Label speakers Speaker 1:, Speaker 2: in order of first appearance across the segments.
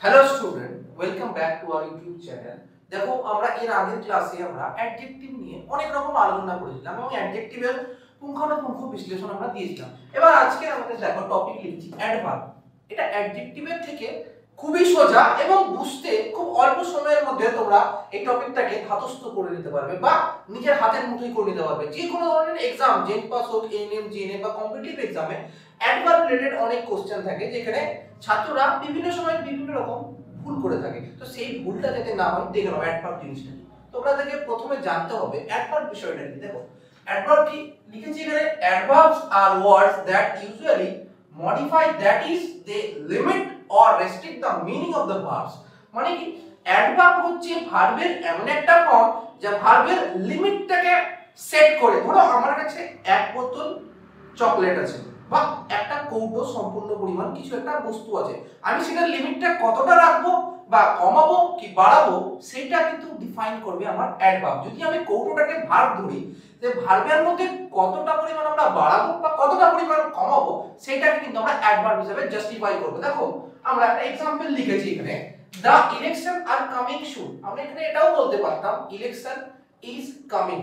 Speaker 1: Hello student, welcome back to our YouTube channel. দেখো, আমরা এর আগের ক্লাসে অ্যাডজেক্টিভ নিয়ে অনেক রকম আলোচনা করেছিলাম এবং অ্যাডজেক্টিভের পুঙ্খানুপুঙ্খ বিশ্লেষণ আমরা দিয়েছিলাম। এবার আজকে আমাদের দেখো টপিক লিখছি অ্যাডভার্ব। এটা অ্যাডজেক্টিভের থেকে খুবই সোজা এবং বুঝতে খুব অল্প সময়ের মধ্যে তোমরা এই টপিকটাকে ধাতস্থ করে নিতে পারবে বা নিজের হাতের মুঠোয় করে নিতে পারবে। যে কোনো ধরনের এক্সাম, জেন পাস হোক, এএনএম, জিএনএম বা কম্পিটিটিভ এক্সামে অ্যাডভার্ব রিলেটেড অনেক কোশ্চেন থাকে, যেখানে ছাত্ররা বিভিন্ন সময় বিভিন্ন রকম ভুল করে থাকে। তো সেই ভুলটা যাতে না হয় দেখে নাও অ্যাডভার্ব জিনিসটা কি। তোমরা থেকে প্রথমে জানতে হবে অ্যাডভার্ব বিষয়টা কি। দেখো, অ্যাডভার্ব কি লিখেছি এখানে, অ্যাডভার্বস আর words that usually modify, that is they limit or restrict the meaning of the verbs। মানে কি, অ্যাডভার্ব হচ্ছে ভার্বের এমন একটা ফর্ম যা ভার্বের লিমিটটাকে সেট করে। ধরো আমার কাছে এক বোতল চকলেট আছে বা একটা কৌটো সম্পূর্ণ পরিমাণ কিছু একটা বস্তু আছে, আমি সেটার লিমিটটা কতটা রাখবো বা কমাবো কি বাড়াবো সেটা কিন্তু ডিফাইন করবে আমার অ্যাডভার্ব। যদি আমি কৌটোটাকে ভার্ব ধরি, যে ভার্বের মধ্যে কতটা পরিমাণ আমরা বাড়াবো বা কতটা পরিমাণ কমাবো সেটাকে কিন্তু আমরা অ্যাডভার্ব হিসেবে জাস্টিফাই করব। দেখো, আমরা একটা एग्जांपल লিখেছি এখানে, the election are coming soon. আমরা এখানে এটাও বলতে পারতাম ইলেকশন ইজ কামিং।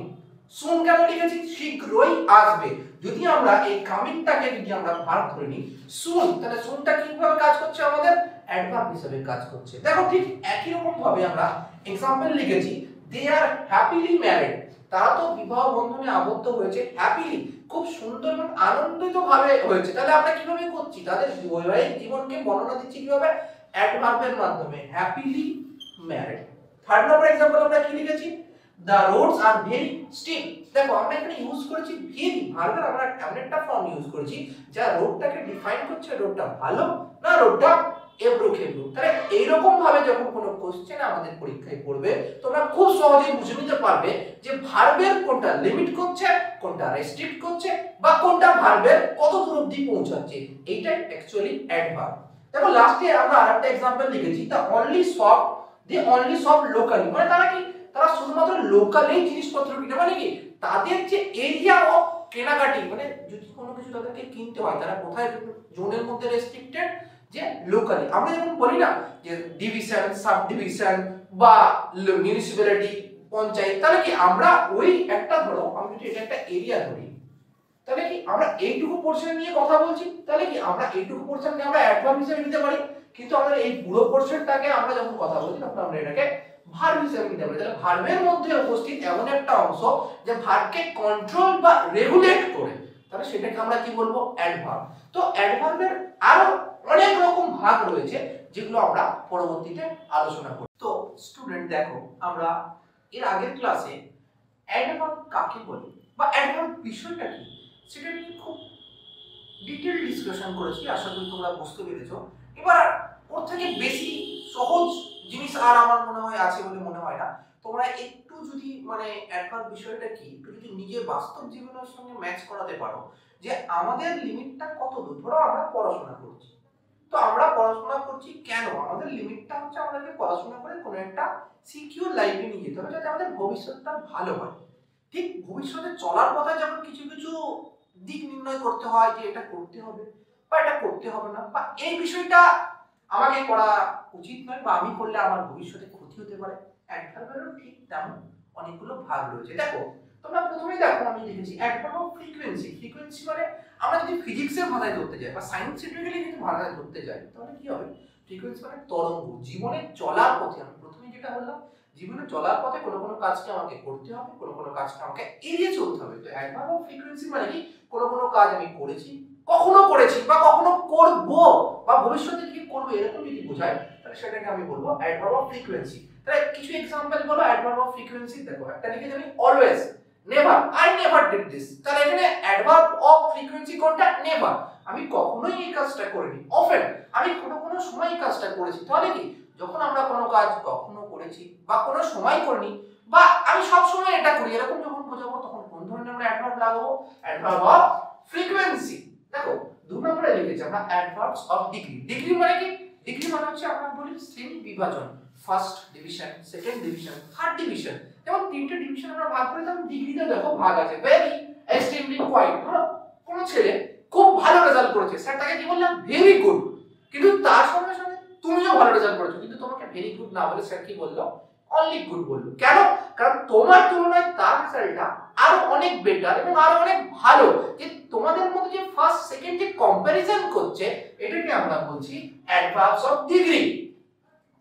Speaker 1: সুন কেন লিখেছি, শীঘ্রই আসবে। যদি আমরা এই কামিংটাকে যদি আমরা ভার্ব ধরে নিই সুন, তাহলে সুনটা কিভাবে কাজ করছে, আমাদের অ্যাডভার্ব হিসেবে কাজ করছে। দেখো, ঠিক একই রকম ভাবে আমরা एग्जांपल লিখেছি দে আর হ্যাপিলি ম্যারিড। তারা তো বিবাহ বন্ধনে আবদ্ধ হয়েছে, হ্যাপিলি খুব সুন্দর এবং আনন্দিত ভাবে হয়েছে। তাহলে আমরা কিভাবে করছি, তাদের বৈবাহিক জীবনকে বর্ণনা দিচ্ছি কিভাবে, অ্যাডভার্বের মাধ্যমে, happily married. Third number example আমরা কি লিখেছি, the roads are very steep। দেখো, আমরা এখানে ইউজ করেছি ভেরি, ভার্বের আমরা এমন একটা ফর্ম ইউজ করেছি যা রোডটাকে ডিফাইন করছে, রোডটা ভালো না রোডটা এবড়ো খেবড়ো। তাহলে এইরকম ভাবে যখন কোনো কোশ্চেন আমাদের পরীক্ষায় পড়বে, তোমরা খুব সহজেই বুঝে নিতে পারবে যে ভার্বের কোনটা লিমিট করছে, কোনটা রেস্ট্রিক্ট করছে বা কোনটা ভার্বের কত দূর অবধি পৌঁছাচ্ছে। এইটাই অ্যাকচুয়ালি অ্যাডভার্ব। দেখো, লাস্টে আমরা আরেকটা एग्जांपल লিখেছি, the only shop, they only shop locally. মানে তারা কি, তারা শুধুমাত্র লোকালি জিনিসপত্র কিনে, মানে কি তাদের যে এরিয়া অফ কেনাকাটি, মানে যদি কোনো কিছু তাদেরকে কিনতে হয় তারা কোথায় জোনের মধ্যে রেস্ট্রিক্টেড, যে লোকালি। আমরা যেমন বলি না যে ডিভিশন, সাব ডিভিশন বা মিউনিসিপ্যালিটি, পঞ্চায়েত, তাহলে কি আমরা ওই একটা, ধরো আমি যদি এটা একটা এরিয়া ধরি, তাহলে কি আমরা এইটুকু পোরশন নিয়ে কথা বলছি, তাহলে কি আমরা এইটুকু পোরশনকে আমরা অ্যাডভার্ব হিসেবে নিতে পারি। কিন্তু আমরা এই পুরো পোরশনটাকে আমরা যখন কথা বলছি তখন আমরা এটাকে ভার্ব হিসেবে নিতে পারি। তাহলে ভার্বের মধ্যে উপস্থিত এমন একটা অংশ যে ভার্বকে কন্ট্রোল বা রেগুলেট করে, তাহলে সেটাকে আমরা কি বলবো, অ্যাডভার্ব। তো অ্যাডভার্বের আরো অনেক রকম ভাগ রয়েছে যেগুলো আমরা পরবর্তীতে আলোচনা করব। তো স্টুডেন্ট দেখো, আমরা এর আগের ক্লাসে অ্যাডভার্ব কাকে বলে বা অ্যাডভার্ব বিষয়টা কি সেটা নিয়ে খুব ডিটেইল ডিসকাশন করেছি। আশা করি তোমরা বুঝতে পেরেছো। এবার ওর থেকে বেশি সহজ জিনিস আর আমার মনে হয় আছে বলে মনে হয় না। তোমরা একটু যদি মানে অ্যাডভার্ব বিষয়টা কি একটু যদি নিজের বাস্তব জীবনের সঙ্গে ম্যাচ করাতে পারো, যে আমাদের লিমিটটা কত দূর। ধরো আমরা পড়াশোনা করছি, তো আমরা পড়াশোনা করছি কেন, আমাদের লিমিটটা হচ্ছে আমাদেরকে পড়াশোনা করে কোনো একটা সিকিউর লাইফে নিয়ে যেতে হবে যাতে আমাদের ভবিষ্যৎটা ভালো হয়। ঠিক ভবিষ্যতে চলার পথে যেমন কিছু কিছু দিক নির্ণয় করতে হয় যে এটা করতে হবে বা এটা করতে হবে না, বা এই বিষয়টা আমাকে করা উচিত নয় বা আমি করলে আমার ভবিষ্যতে ক্ষতি হতে পারে, অ্যাডভার্বেরও ঠিক তেমন অনেকগুলো ভাগ রয়েছে। দেখো, তোমরা প্রথমেই দেখো আমি লিখেছি অ্যাডভার্ব অফ ফ্রিকোয়েন্সি। ফ্রিকোয়েন্সি মানে আমরা যদি ফিজিক্সের ভাষায় ধরতে যাই বা সায়েন্টিফিক্যালি যদি ভাষায় ধরতে যাই তাহলে কি হবে, ফ্রিকোয়েন্সি মানে তরঙ্গ। জীবনে চলার পথে, আমি প্রথমেই যেটা বললাম, জীবনে চলার পথে কোনো কোনো কাজকে আমাকে করতে হবে, কোনো কোনো কাজকে আমাকে এড়িয়ে চলতে হবে। তো অ্যাডভার্ব অফ ফ্রিকোয়েন্সি মানে কি, কোনো কোনো কাজ আমি করেছি, কখনো করেছি বা কখনো করব বা ভবিষ্যতে কি করব, এরকম যদি বোঝায় তাহলে সেটাকে আমি বলবো অ্যাডভার্ব অফ ফ্রিকোয়েন্সি। তাহলে কিছু एग्जांपल বলো অ্যাডভার্ব অফ ফ্রিকোয়েন্সি। দেখো, একটা লিখে আমি always, never, I never did this. তাহলে এখানে অ্যাডভার্ব অফ ফ্রিকোয়েন্সি কোনটা, নেভার, আমি কখনোই এই কাজটা করিনি। অফেন, আমি কোনো কোনো সময় এই কাজটা করেছি। তাহলে কি, যখন আমরা কোনো কাজ কখনো করেছি বা কোনো সময় করিনি বা আমি সব সময় এটা করি, এরকম যখন বোঝাবো তখন কোন ধরনের আমরা অ্যাডভার্ব লাগাবো, অ্যাডভার্ব অফ ফ্রিকোয়েন্সি। দেখো, দুই নম্বরে লিখেছি আমরা অ্যাডভার্বস অফ ডিগ্রি। ডিগ্রি মানে কি, ডিগ্রি মানে হচ্ছে আমরা বলি শ্রেণী বিভাজন, first division, second division, third division. যেমন তিনটে ডিভিশন আমরা ভাগ করে, যেমন ডিগ্রিতে দেখো ভাগ আছে, ভেরি, এক্সট্রিমলি, কোয়াইট। ধরো কোনো ছেলে খুব ভালো রেজাল্ট করেছে, স্যার তাকে কি বললাম, ভেরি গুড, কিন্তু তার সঙ্গে সঙ্গে তুমিও ভালো রেজাল্ট করেছো, কিন্তু তোমাকে ভেরি গুড না বলে স্যার কি বললো, অনলি গুড বললো। কেন? কারণ তোমার তুলনায় তার রেজাল্টটা আরো অনেক বেটার এবং আরো অনেক ভালো। যে তোমাদের মধ্যে যে ফার্স্ট সেকেন্ড যে কম্পারিজন করছে, এটাকে আমরা বলছি অ্যাডভার্বস অফ ডিগ্রি।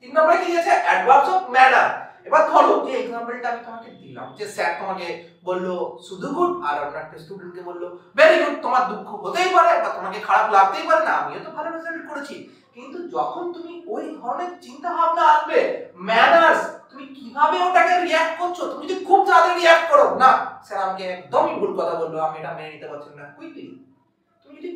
Speaker 1: 3 নম্বরে কি আছে? Adverbs of manner. এবার ধরো যে এক্সাম্পলটা আমি তোমাকে দিলাম, যে স্যার তোমাকে বললো শুধু গুড, আর অন্য একটা স্টুডেন্টকে বললো ভেরি গুড। তোমার দুঃখ হতেই পারে বা তোমাকে খারাপ লাগতেই পারে, না আমিও তো ভালো রেজাল্ট করেছি, কিন্তু যখন তুমি ওই ধরনের চিন্তা ভাবনা আসবে, ম্যানার্স, তুমি কিভাবে ওটাকে রিয়্যাক্ট করছো, তুমি যদি খুব তাড়াতাড়ি রিয়্যাক্ট করো, না স্যার আমাকে একদমই ভুল কথা বললো, আমি এটা মেনে নিতে পারছি না, কুইকলি। তুমি যদি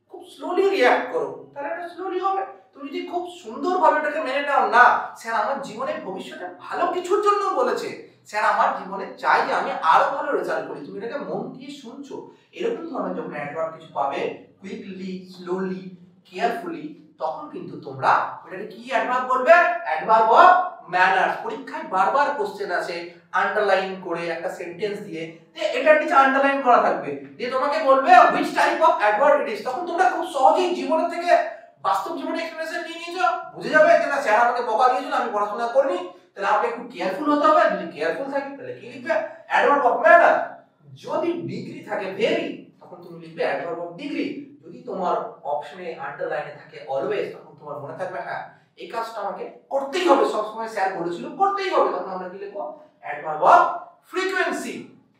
Speaker 1: খুব স্লোলি রিয়্যাক্ট করো, তাহলে এটা স্লোলি হবে। তুমি যদি খুব সুন্দরভাবে এটাকে মেনে নাও, না স্যার আমার জীবনে ভবিষ্যতে ভালো কিছুর জন্য বলেছে, স্যার আমার জীবনে চাই যে আমি আরো ভালো রেজাল্ট করি, তুমি এটাকে মন দিয়ে শুনছো, এরকম ধরনের যখন অ্যাডভার্ব কিছু পাবে, কুইকলি, স্লোলি, কেয়ারফুলি, তখন কিন্তু তোমরা এটাকে কি অ্যাডভার্ব বলবে? Adverb of manners. পরীক্ষায় বারবার কোশ্চেন আছে আন্ডারলাইন করে একটা সেন্টেন্স দিয়ে, যে এটার নিচে আন্ডারলাইন করা থাকবে, যে তোমাকে বলবে which type of adverb it is. তখন তোমরা খুব সহজেই জীবন থেকে, বাস্তব জীবনে এক্সপেরিয়েন্স নিয়ে নিয়েছো, বুঝে যাবে যে না স্যার আমাকে বকা দিয়েছিল, আমি পড়াশোনা করিনি, তাহলে আমাকে একটু কেয়ারফুল হতে হবে। যদি কেয়ারফুল থাকি তাহলে কি লিখবে? Adverb of manner. যদি ডিগ্রি থাকে ভেরি, তখন তুমি লিখবে অ্যাডভার্ব অফ ডিগ্রি। যদি তোমার অপশনে আন্ডারলাইনে থাকে অলওয়েজ, তখন তোমার মনে থাকবে হ্যাঁ এই কাজটা আমাকে করতেই হবে, সব সময় স্যার বলেছিল করতেই হবে, তখন আমরা কি লিখবো? Adverb of frequency.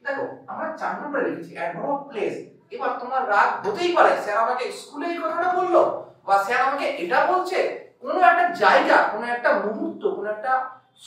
Speaker 1: দেখো আমরা 4 নম্বরে লিখেছি অ্যাডভার্ব অফ প্লেস। এবার তোমার রাগ হতেই পারে, স্যার আমাকে স্কুলে এই কথাটা বললো, বা স্যার আমাকে এটা বলছে। কোনো একটা জায়গা, কোনো একটা মুহূর্ত, কোনো একটা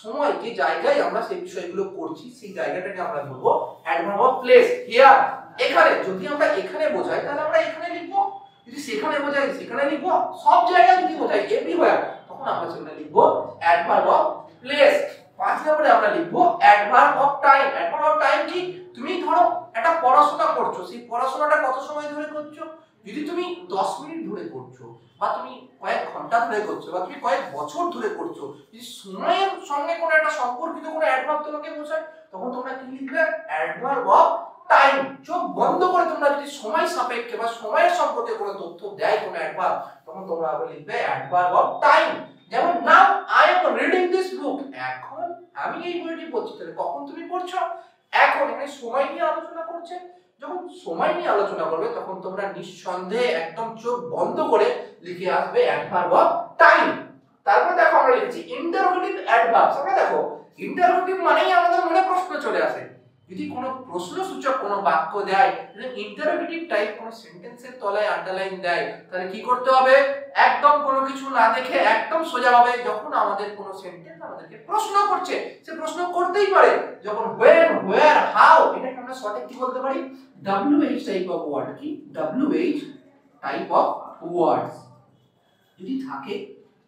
Speaker 1: সময়, যে জায়গায় আমরা সেই বিষয়গুলো করছি, সেই জায়গাটাকে আমরা বলবো অ্যাডভার্ব অফ প্লেস। হিয়ার, এখানে। যদি আমরা এখানে বোঝাই তাহলে আমরা এখানে লিখবো, যদি সেখানে বোঝাই সেখানে লিখবো, সব জায়গায় যদি বোঝাই এভরিওয়্যার, তখন আমরা সেখানে লিখবো অ্যাডভার্ব অফ প্লেস। 5 নম্বরে আমরা লিখবো adverb of time. Adverb of time কি? তুমি ধরো একটা পড়াশোনা করছো, সেই পড়াশোনাটা কত সময় ধরে করছো? যদি তুমি 10 মিনিট ধরে করছো, বা তুমি কয়েক ঘন্টা ধরে করছো, বা তুমি কয়েক বছর ধরে করছো, যদি সময়ের সঙ্গে কোনো একটা সম্পর্কিত কোনো অ্যাডভার্ব তোমাকে বোঝায়, তখন তোমরা কি লিখবে? Adverb of time. চোখ বন্ধ করে তোমরা যদি সময় সাপেক্ষে বা সময়ের সম্পর্কে কোনো তথ্য দেয় কোনো অ্যাডভার্ব, তখন তোমরা আবার লিখবে অ্যাডভার্ব অফ টাইম। যেমন now I am reading this book, এখন আমি এই বইটি পড়ছি। তাহলে কখন তুমি পড়ছো? এখন। এখানে সময় নিয়ে আলোচনা করছে। যখন সময় নিয়ে আলোচনা করবে, তখন তোমরা নিঃসন্দেহে একদম চোখ বন্ধ করে লিখে আসবে অ্যাডভার্ব অফ টাইম। তারপর দেখো আমরা লিখেছি ইন্টারোগেটিভ অ্যাডভার্বস। আমরা দেখো ইন্টারোগেটিভ মানেই আমাদের মনে প্রশ্ন চলে আসে। যদি কোনো প্রশ্নসূচক কোনো বাক্য দেয়, যদি ইন্টারোগেটিভ টাইপ কোনো সেন্টেন্সের তলায় আন্ডারলাইন দেয়, তাহলে কি করতে হবে? একদম কোনো কিছু না দেখে একদম সোজাভাবে, যখন আমাদের কোনো সেন্টেন্স আমাদেরকে প্রশ্ন করছে, সে প্রশ্ন করতেই পারে, যখন when, where, how, এটাকে আমরা সঠিক কি বলতে পারি? WH type of word. কি? WH টাইপ অফ ওয়ার্ডস যদি থাকে,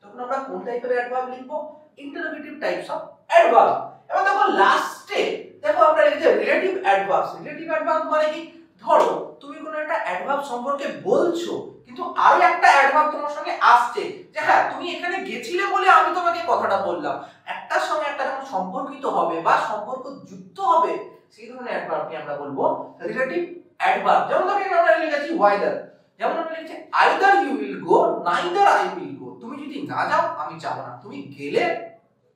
Speaker 1: তখন আমরা কোন টাইপের অ্যাডভার্ব লিখবো? Interrogative types of adverb. এবার দেখো লাস্টে দেখো আমরা লিখেছি রিলেটিভ অ্যাডভার্বস। রিলেটিভ অ্যাডভার্ব মানে কি? ধরো তুমি কোনো একটা অ্যাডভার্ব সম্পর্কে বলছো, কিন্তু আরো একটা অ্যাডভার্ব তোমার সঙ্গে আসছে, যে হ্যাঁ তুমি এখানে গেছিলে বলে আমি তোমাকে কথাটা বললাম। একটার সঙ্গে একটা যখন সম্পর্কিত হবে বা সম্পর্ক যুক্ত হবে, সেই ধরনের অ্যাডভার্বকে আমরা বলবো রিলেটিভ অ্যাডভার্ব। যেমন ধরো এখানে আমরা লিখেছি ওয়াইদার। যেমন আমরা লিখেছি either you will go, neither I will go. তুমি যদি না যাও আমি যাব না, তুমি গেলে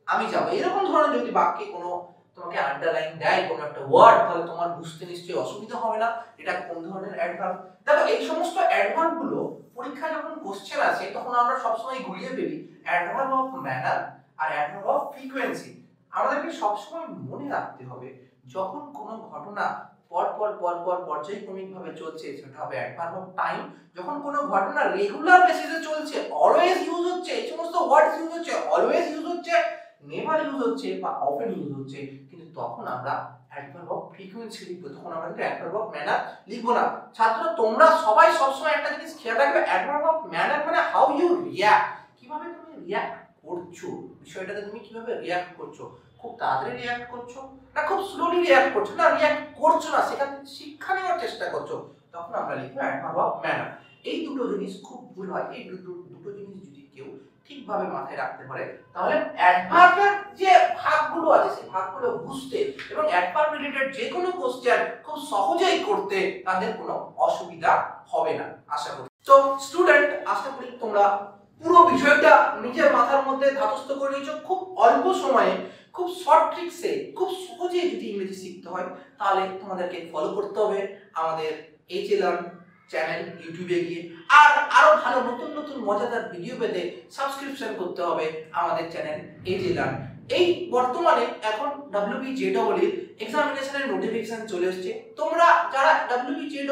Speaker 1: আমি যাব। এরকম ধরনের যদি বাক্যে কোনো তোমাকে আন্ডারলাইন দেয় কোনো একটা ওয়ার্ড, তাহলে তোমার বুঝতে নিশ্চয়ই অসুবিধা হবে না এটা কোন ধরনের অ্যাডভার্ব। দেখো এই সমস্ত অ্যাডভার্ব গুলো পরীক্ষায় যখন কোশ্চেন আসে, তখন আমরা সবসময় গুলিয়ে ফেলি অ্যাডভার্ব অফ ম্যানার আর অ্যাডভার্ব অফ ফ্রিকোয়েন্সি। আমাদেরকে সবসময় মনে রাখতে হবে, যখন কোনো ঘটনা পর্যায়ক্রমিকভাবে চলছে, সেটা হবে অ্যাডভার্ব অফ টাইম। যখন কোনো ঘটনা রেগুলার বেসিসে চলছে, অলওয়েজ ইউজ হচ্ছে, এই সমস্ত ওয়ার্ডস ইউজ হচ্ছে, অলওয়েজ ইউজ হচ্ছে, নেভার ইউজ হচ্ছে বা অফেন ইউজ হচ্ছে, কিন্তু তখন আমরা অ্যাডভার্ব অফ ফ্রিকোয়েন্সি লিখবো, তখন আমরা কিন্তু অ্যাডভার্ব অফ ম্যানার লিখবো না। ছাত্র তোমরা সবাই সবসময় একটা জিনিস খেয়াল রাখবে, অ্যাডভার্ব অফ ম্যানার মানে হাউ ইউ রিঅ্যাক্ট, কিভাবে তুমি রিঅ্যাক্ট করছো, বিষয়টাতে তুমি কিভাবে রিঅ্যাক্ট করছো। খুব তাড়াতাড়ি রিঅ্যাক্ট করছো না খুব স্লোলি রিঅ্যাক্ট করছো, না রিঅ্যাক্ট করছো না, সেখান থেকে শিক্ষা নেওয়ার চেষ্টা করছো, তখন আমরা লিখবো অ্যাডভার্ব অফ ম্যানার। এই দুটো জিনিস খুব ভুল হয়। এই দুটো জিনিস যদি কেউ ঠিকভাবে মাথায় রাখতে পারে, তাহলে অ্যাডভার্বের যে ভাগগুলো আছে সেই ভাগগুলো বুঝতে এবং অ্যাডভার্ব রিলেটেড যে কোনো কোশ্চেন খুব সহজেই করতে তাদের কোনো অসুবিধা হবে না, আশা করি। তো স্টুডেন্ট, আশা করি তোমরা পুরো বিষয়টা নিজের মাথার মধ্যে ধাতস্থ করে নিয়েছো, খুব অল্প সময়ে খুব শর্ট ট্রিক্সে খুব সহজে যদি ইংরেজি শিখতে হয় তাহলে তোমাদেরকে ফলো করতে হবে আমাদের এইচ লার্ন চ্যানেল ইউটিউবে গিয়ে। আর আরো ভালো নতুন নতুন মজাদার ভিডিও পেতে সাবস্ক্রিপশন করতে হবে আমাদের চ্যানেল এইচ লার্ন। এই বর্তমানে এখন WBJEE এক্সামিনেশনের নোটিফিকেশন চলে এসেছে। তোমরা যারা WBJEE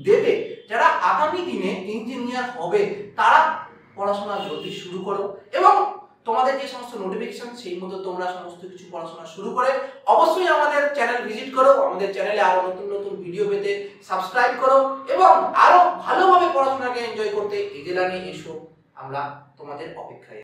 Speaker 1: দেবে, যারা আগামী দিনে ইঞ্জিনিয়ার হবে, তারা পড়াশোনা জলদি শুরু করো এবং তোমাদের যে সমস্ত নোটিফিকেশন সেই মতো তোমরা সমস্ত কিছু পড়াশোনা শুরু করে অবশ্যই আমাদের চ্যানেল ভিজিট করো। আমাদের চ্যানেলে আরো নতুন নতুন ভিডিও পেতে সাবস্ক্রাইব করো এবং আরো ভালোভাবে পড়াশোনাকে এনজয় করতে এইচ লার্নে এসো। আমরা তোমাদের অপেক্ষায়।